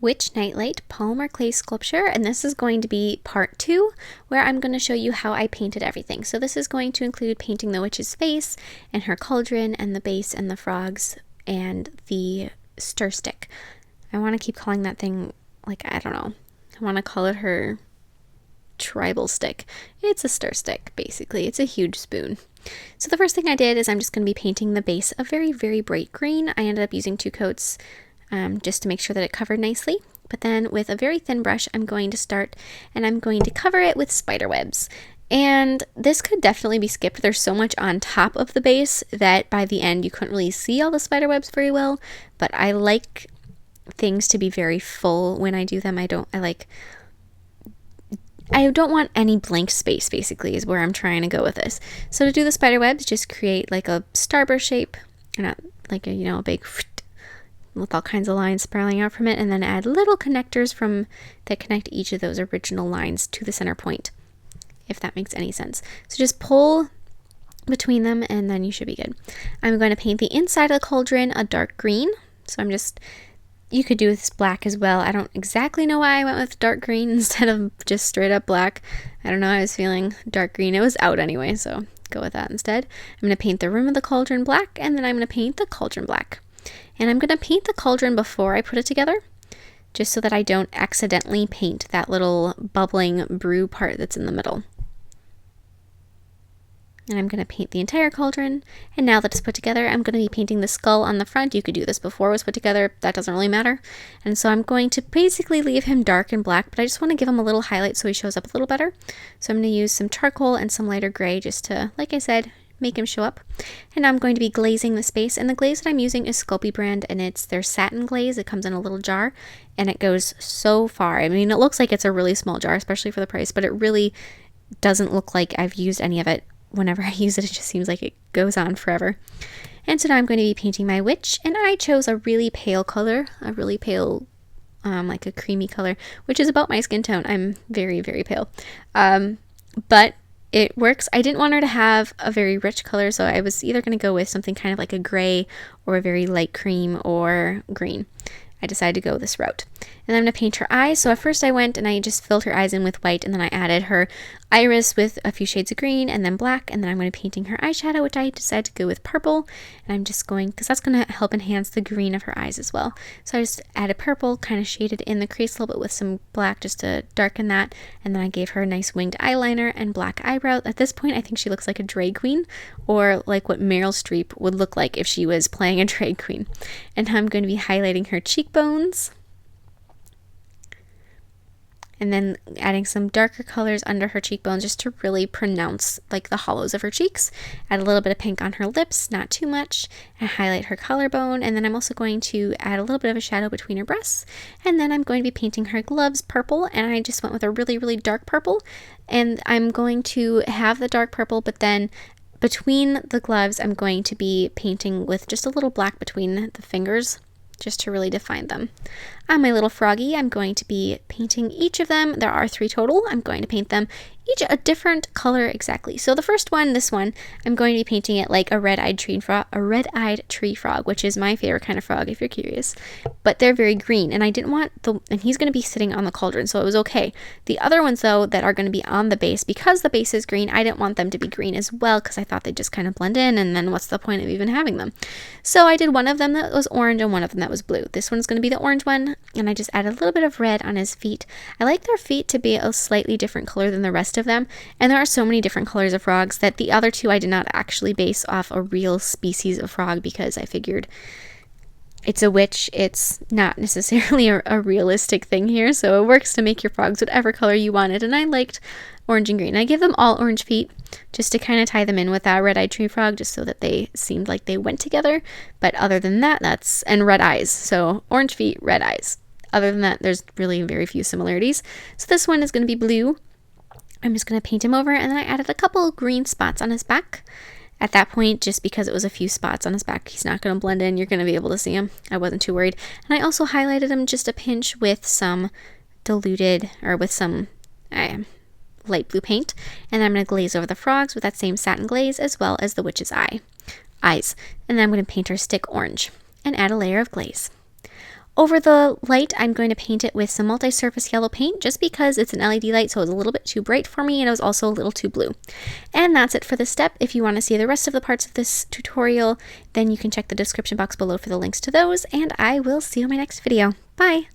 Witch Nightlight Polymer Clay Sculpture, and this is going to be part 2, where I'm going to show you how I painted everything. So this is going to include painting the witch's face, and her cauldron, and the base, and the frogs, and the stir stick. I want to keep calling that thing, like, I don't know. I want to call it her tribal stick. It's a stir stick, basically. It's a huge spoon. So the first thing I did is I'm just going to be painting the base a very, very bright green. I ended up using 2 coats just to make sure that it covered nicely. But then with a very thin brush, I'm going to start and I'm going to cover it with spider webs. And this could definitely be skipped. There's so much on top of the base that by the end you couldn't really see all the spider webs very well. But I like things to be very full when I do them. I don't want any blank space, basically, is where I'm trying to go with this. So to do the spider webs, just create like a starburst shape, not like a big with all kinds of lines spiraling out from it, and then add little connectors that connect each of those original lines to the center point, if that makes any sense. So just pull between them and then you should be good. I'm going to paint the inside of the cauldron a dark green. So you could do this black as well. I don't exactly know why I went with dark green instead of just straight up black. I don't know, I was feeling dark green. It was out anyway, so go with that instead. I'm going to paint the rim of the cauldron black, and then I'm going to paint the cauldron black. And I'm going to paint the cauldron before I put it together, just so that I don't accidentally paint that little bubbling brew part that's in the middle. And I'm going to paint the entire cauldron. And now that it's put together, I'm going to be painting the skull on the front. You could do this before it was put together. That doesn't really matter. And so I'm going to basically leave him dark and black, but I just want to give him a little highlight so he shows up a little better. So I'm going to use some charcoal and some lighter gray just to, like I said, make him show up. And now I'm going to be glazing the space, and the glaze that I'm using is Sculpey brand, and it's their satin glaze. It comes in a little jar and it goes so far. I mean, it looks like it's a really small jar, especially for the price, but it really doesn't look like I've used any of it. Whenever I use it, it just seems like it goes on forever. And so now I'm going to be painting my witch, and I chose a really pale color, a really pale like a creamy color, which is about my skin tone. I'm very, very pale, but it works. I didn't want her to have a very rich color, so I was either going to go with something kind of like a gray or a very light cream or green. I decided to go this route. And I'm going to paint her eyes. So at first I went and I just filled her eyes in with white, and then I added her iris with a few shades of green and then black, and then I'm going to be painting her eyeshadow, which I decided to go with purple. And I'm just going, because that's going to help enhance the green of her eyes as well. So I just added purple, kind of shaded in the crease a little bit with some black just to darken that, and then I gave her a nice winged eyeliner and black eyebrow. At this point I think she looks like a drag queen, or like what Meryl Streep would look like if she was playing a drag queen. And now I'm going to be highlighting her cheekbones, and then adding some darker colors under her cheekbones just to really pronounce like the hollows of her cheeks. Add a little bit of pink on her lips, not too much, and highlight her collarbone. And then I'm also going to add a little bit of a shadow between her breasts. And then I'm going to be painting her gloves purple, and I just went with a really, really dark purple. And I'm going to have the dark purple, but then between the gloves I'm going to be painting with just a little black between the fingers, just to really define them. On my little froggy, I'm going to be painting each of them. There are 3 total. I'm going to paint them each a different color exactly. So the first one, this one, I'm going to be painting it like a red-eyed tree frog, which is my favorite kind of frog if you're curious. But they're very green, and I didn't want and he's going to be sitting on the cauldron, so it was okay. The other ones though that are going to be on the base, because the base is green, I didn't want them to be green as well, because I thought they'd just kind of blend in, and then what's the point of even having them? So I did one of them that was orange and one of them that was blue. This one's going to be the orange one, and I just added a little bit of red on his feet. I like their feet to be a slightly different color than the rest of them, and there are so many different colors of frogs that the other 2 I did not actually base off a real species of frog, because I figured it's a witch, it's not necessarily a realistic thing here, so it works to make your frogs whatever color you wanted. And I liked orange and green. I give them all orange feet just to kind of tie them in with that red-eyed tree frog, just so that they seemed like they went together. But other than that, and red eyes, so orange feet, red eyes. Other than that, there's really very few similarities. So this one is going to be blue. I'm just going to paint him over, and then I added a couple green spots on his back. At that point, just because it was a few spots on his back, he's not going to blend in. You're going to be able to see him. I wasn't too worried. And I also highlighted him just a pinch with some light blue paint. And then I'm going to glaze over the frogs with that same satin glaze, as well as the witch's eyes. And then I'm going to paint her stick orange and add a layer of glaze. Over the light, I'm going to paint it with some multi-surface yellow paint just because it's an LED light, so it was a little bit too bright for me and it was also a little too blue. And that's it for this step. If you want to see the rest of the parts of this tutorial, then you can check the description box below for the links to those, and I will see you in my next video. Bye!